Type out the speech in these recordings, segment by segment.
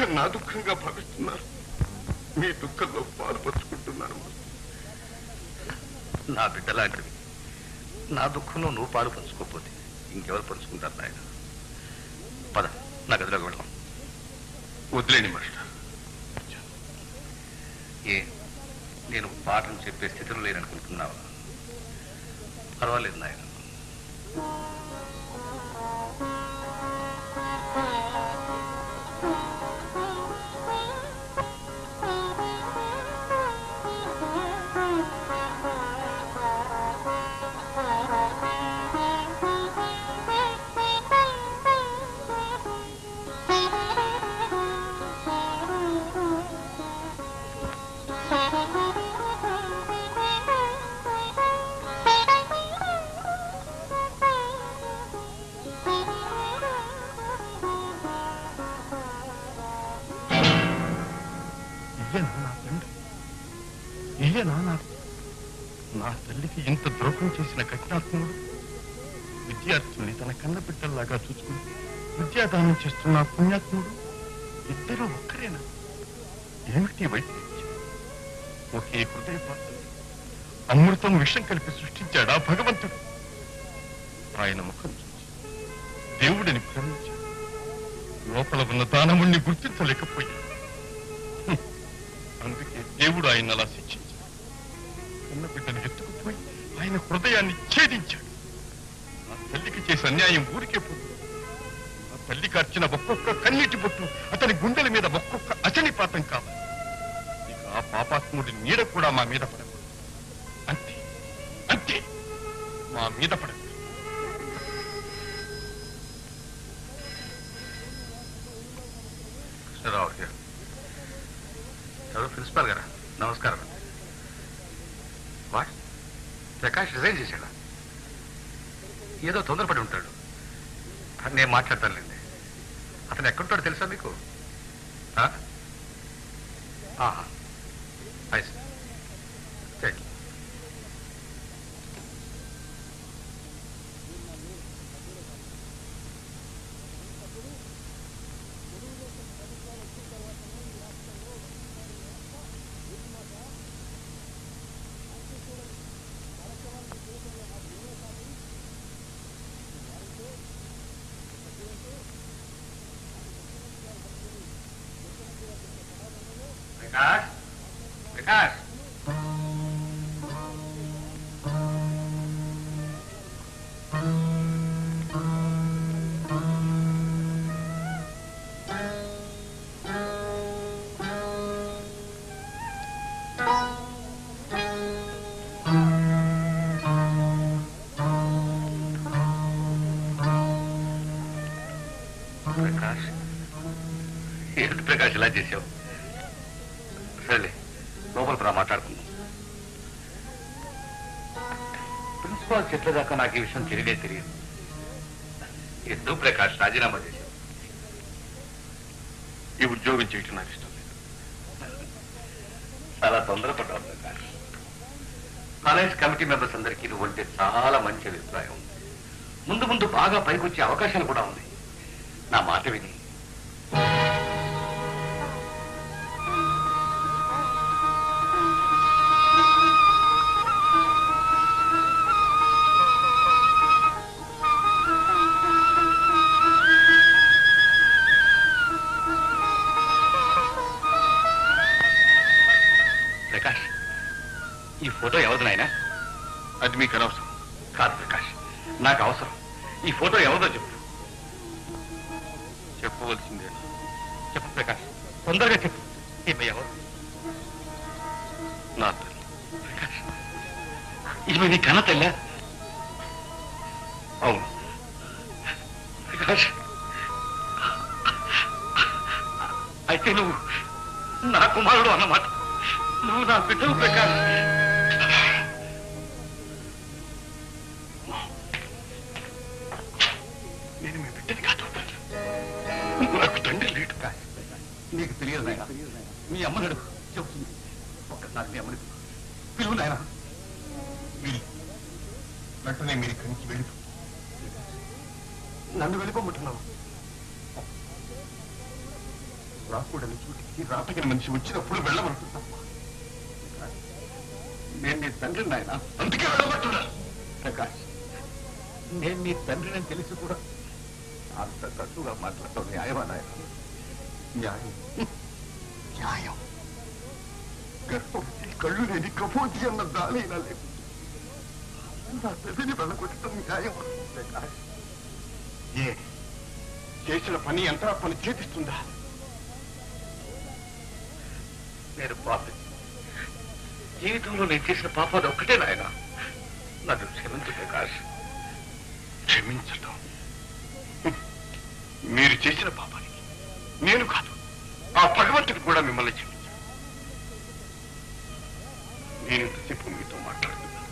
దుఃఖం నా దుఃఖంగా భావిస్తున్నారు. మీ దుఃఖంలో పాలు పంచుకుంటున్నాను. నా బిడ్డలాంటివి నా దుఃఖంలో నువ్వు పాలు పంచుకోకపోతే ఇంకెవరు పంచుకుంటారు నాయన? పద, నా గదిలోకి వెళ్దాం. వదిలేని మాస్టర్. నేను పాఠం చెప్పే స్థితిలో లేననుకుంటున్నావా? పర్వాలేదు నాయన. నా తల్లికి ఇంత ద్రోహం చేసిన కఠినాత్ముడు విద్యార్థుల్ని తన కన్న బిడ్డల్లాగా చూసుకుని విద్యాదానం చేస్తున్న పుణ్యాత్ముడు ఇద్దరు ఒక్కరేనా? ఏమిటి వైద్యం? ఒకే హృదయ పాత్ర అమృతం విషం కలిపి సృష్టించాడా భగవంతుడు? ఆయన ముఖం చూసి దేవుడిని భ్రమించాడు. లోపల ఉన్న దానవుణ్ణి గుర్తించలేకపోయాడు. అందుకే దేవుడు ఆయన అలా శిక్షించాడు. కన్న బిడ్డను ఎత్తుకుపోయి ఆయన హృదయాన్ని ఛేదించాడు. ఆ తల్లికి చేసే అన్యాయం ఊరికే పోతుంది. ఆ తల్లి కార్చిన ఒక్కొక్క కన్నీటి బొట్టు అతని గుండెల మీద ఒక్కొక్క అచనిపాతం కావాలి. ఇక ఆ పాపాత్ముడి నీడ కూడా మా మీద పడదు. అంతే అంతే, మా మీద పడదు. కృష్ణరావు ఎవరు? ప్రిన్సిపాల్ గారా? నమస్కారం. వాట్, ప్రకాష్ రిజైన్ చేశాడా? ఏదో తొందరపడి ఉంటాడు. నేను మాట్లాడతానులేండి. అతను ఎక్కడుంటాడో తెలుసా మీకు? ప్రకాష్, ప్రకాష్, ప్రకాష్, ఏంటి ప్రకాష్ ఇలా చేసావు? సరే, లోపలికి రా, మాట్లాడుకుందాం. ప్రిన్సిపాల్ చెప్పేదాకా నాకు ఈ విషయం తెలియదు. ఎందుకు ప్రకాష్ రాజీనామా చేశావు? ఈ ఉద్యోగం చేయటం నాకు ఇష్టం లేదు. చాలా తొందరపడ్డావు ప్రకాష్. కాలేజ్ కమిటీ మెంబర్స్ అందరికీ నువ్వు అంటే చాలా మంచి అభిప్రాయం ఉంది. ముందు ముందు బాగా పైకొచ్చే అవకాశాలు కూడా ఉన్నాయి. నా మాట విని ప్రకాష్, ఈ ఫోటో ఎవరిది నాయనా? అది మీకు అనవసరం. కాదు ప్రకాష్, నాకు అవసరం. ఈ ఫోటో ఎవరిదో చెప్పు. చెప్పవలసిందే. చెప్పు ప్రకాష్, తొందరగా చెప్పు. ఈమె ఎవరు? నా తల్లి. ప్రకాష్, ఈమె నీ కన్న తల్లా? అవును ప్రకాష్. అయితే నువ్వు నా కుమారుడు అన్నమాట. నువ్వు నా బిడ్డవు ప్రకాష్. నేను మీ బిడ్డని కాదు, నాకు తండ్రి లేడు. నీకు తెలియదు నాయన. మీ అమ్మనుడు చెప్తుంది. ఒక్కసారి మీ అమ్మని పిలువు నాయన. వెంటనే మీరు ఇక్కడి నుంచి వెళ్ళిపో. నన్ను వెళ్ళిపోమంటున్నావు? రాకూడని చోటికి రాతగిన మనిషి వచ్చినప్పుడు వెళ్ళమంటున్నా. నేను నీ తండ్రి నాయన, అందుకే వెళ్ళమంటున్నా. ప్రకాష్, నేను నీ తండ్రిని తెలిసి కూడా అంత కట్టుగా మాట్లాడటం న్యాయమా నాయన? న్యాయం న్యాయం. గర్భవతి కళ్ళు లేని కపోతి అన్న దానైనా లేదు. నా తల్లిని వెళ్ళగొట్టడం న్యాయం. ప్రకాష్, చేసిన పని ఎంత పని చేపిస్తుందా? నేను పాపి. జీవితంలో నేను చేసిన పాపాలు ఒక్కటే నాయన. నన్ను క్షమించు ప్రకాష్. క్షమించటం? మీరు చేసిన పాపానికి నేను కాదు, ఆ భగవంతుడు కూడా మిమ్మల్ని క్షమించాడు. నేను ఇంతసేపు మీతో మాట్లాడుతున్నాను.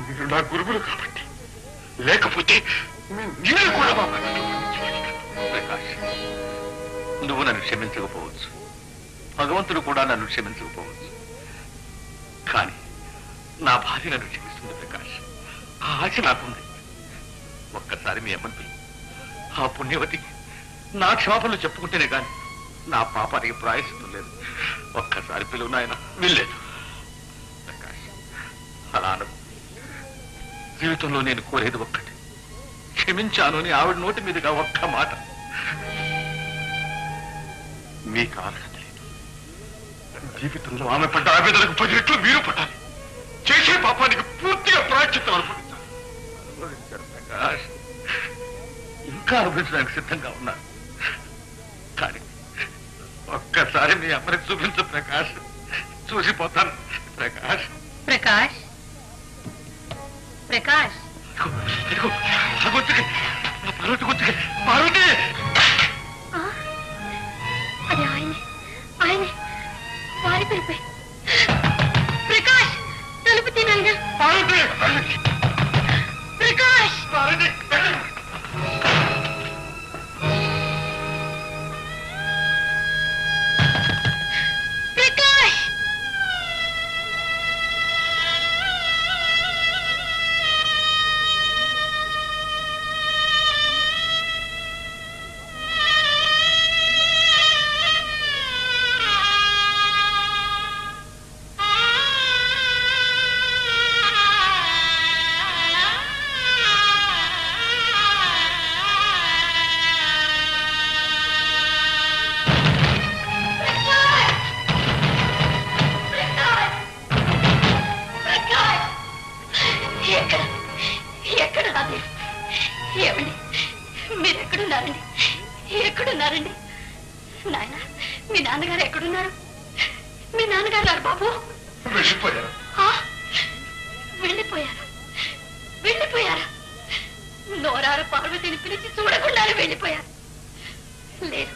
మీరు నా గురువులు కాబట్టి, లేకపోతే నేను కూడా ప్రకాష్, నువ్వు నన్ను క్షమించకపోవచ్చు, భగవంతుడు కూడా నన్ను క్షమించకపోవచ్చు, కానీ నా భార్య నన్ను క్షమిస్తుంది ప్రకాష్. ఆ ఆశ నాకుంది. ఒక్కసారి మీ అమ్మని పిలువు. ఆ పుణ్యవతికి నా క్షమాపణలు చెప్పుకుంటేనే కానీ నా పాపానికి ప్రాయశ్చిత్తం లేదు. ఒక్కసారి పిలువు నాయన. వెళ్ళలేదు ప్రకాష్, అలా అనకు. జీవితంలో నేను కోరేది ఒక్కటి, క్షమించాను అని ఆవిడ నోటి మీదుగా ఒక్క మాట. మీకు అర్హత లేదు. జీవితంలో ఆమె పడ్డ ఆవేదనకు 10 రెట్లు మీరు పడాలి. చేసే పాపానికి పూర్తిగా ప్రాయశ్చిత్తం అనుభవించాలి. ప్రకాష్, ఇంకా అనుభవించడానికి సిద్ధంగా ఉన్నా, కానీ ఒక్కసారి మీ అమ్మని చూపించు ప్రకాష్. చూసిపోతాను ప్రకాష్. ప్రకాష్, ప్రకాష్, పార్వతి గుర్తుకి. పార్వతి, అది ఆయనే, ఆయనే వారి పిలిపే. ప్రకాష్, తలుపు తినాయన. పార్వతి, ప్రకాష్, పార్వతి. ప్రకాష్. ఏమండి, మీరెక్కడున్నారండి? ఎక్కడున్నారండి? నాయన, మీ నాన్నగారు ఎక్కడున్నారు? మీ నాన్నగారు రారు బాబు. వెళ్ళిపోయారు. వెళ్ళిపోయారా? వెళ్ళిపోయారా? నోరార పార్వతిని పిలిచి చూడకుండానే వెళ్ళిపోయారు. లేదు,